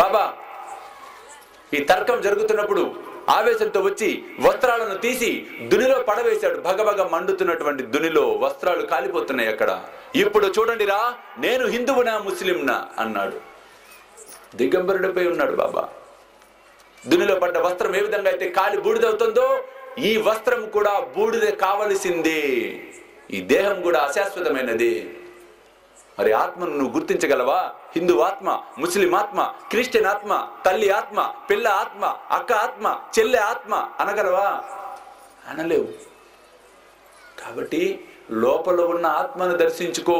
బాబా ఈ తర్కం జరుగుతున్నప్పుడు ఆవేశంతో వచ్చి వస్త్రాలను తీసి దునిలో పడవేశాడు. భగభగ మండుతున్నటువంటి దునిలో వస్త్రాలు కాలిపోతున్నాయి అక్కడ. ఇప్పుడు చూడండిరా, నేను హిందువునా ముస్లింనా అన్నాడు. దిగంబరుడిపై ఉన్నాడు బాబా. దునిలో పడ్డ వస్త్రం ఏ విధంగా అయితే కాలి బూడిదవుతుందో ఈ వస్త్రం కూడా బూడిదే కావలసిందే. ఈ దేహం కూడా అశాశ్వతమైనది. మరి ఆత్మను నువ్వు గుర్తించగలవా? హిందూ ఆత్మ, ముస్లిం ఆత్మ, క్రిస్టియన్ ఆత్మ, తల్లి ఆత్మ, పిల్ల ఆత్మ, అక్క ఆత్మ, చెల్లె ఆత్మ అనగలవా? అనలేవు. కాబట్టి లోపల ఉన్న ఆత్మను దర్శించుకో.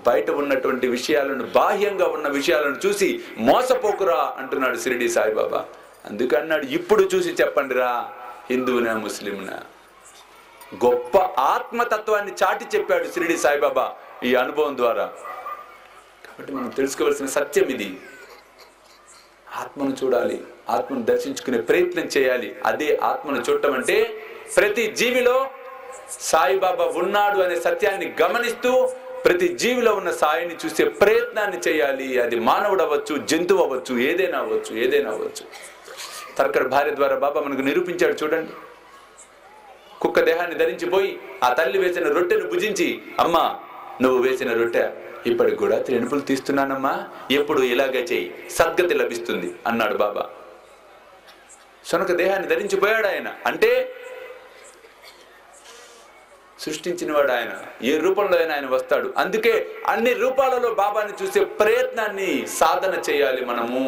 బయట ఉన్నటువంటి విషయాలను, బాహ్యంగా ఉన్న విషయాలను చూసి మోసపోకురా అంటున్నాడు షిరిడి సాయిబాబా. అందుకన్నాడు, ఇప్పుడు చూసి చెప్పండిరా హిందువునా ముస్లింనా. గొప్ప ఆత్మతత్వాన్ని చాటి చెప్పాడు షిరిడి సాయిబాబా ఈ అనుభవం ద్వారా. కాబట్టి మనం తెలుసుకోవాల్సిన సత్యం ఇది. ఆత్మను చూడాలి, ఆత్మను దర్శించుకునే ప్రయత్నం చేయాలి. అదే ఆత్మను చూడటం అంటే ప్రతి జీవిలో సాయిబాబా ఉన్నాడు అనే సత్యాన్ని గమనిస్తూ ప్రతి జీవిలో ఉన్న సాయిని చూసే ప్రయత్నాన్ని చేయాలి. అది మానవుడు అవ్వచ్చు, జంతువు అవ్వచ్చు, ఏదైనా అవ్వచ్చు, ఏదైనా అవ్వచ్చు. తర్కడ్ భార్య ద్వారా బాబా మనకు నిరూపించాడు. చూడండి, కుక్క దేహాన్ని ధరించిపోయి ఆ తల్లి వేసిన రొట్టెను భుజించి, అమ్మా నువ్వు వేసిన రొట్టె ఇప్పటికి కూడా త్రెణుపులు తీస్తున్నానమ్మా, ఎప్పుడు ఇలాగే చెయ్యి, సద్గతి లభిస్తుంది అన్నాడు బాబా. శునక దేహాన్ని ధరించిపోయాడు ఆయన. అంటే సృష్టించిన వాడు ఆయన. ఏ రూపంలో అయినా ఆయన వస్తాడు. అందుకే అన్ని రూపాలలో బాబాని చూసే ప్రయత్నాన్ని సాధన చేయాలి మనము.